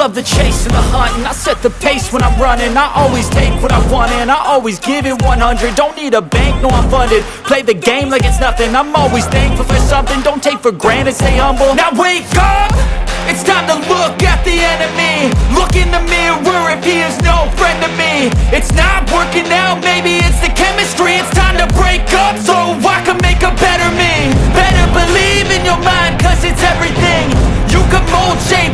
love the chase and the hunt, and I set the pace when I'm running. I always take what I want and I always give it 100. Don't need a bank, no I'm funded. Play the game like it's nothing. I'm always thankful for something. Don't take for granted, stay humble. Now wake up! It's time to look at the enemy. Look in the mirror if he is no friend to me. It's not working out, maybe it's the chemistry. It's time to break up so I can make a better me. Better believe in your mind, cause it's everything. You can mold, shape,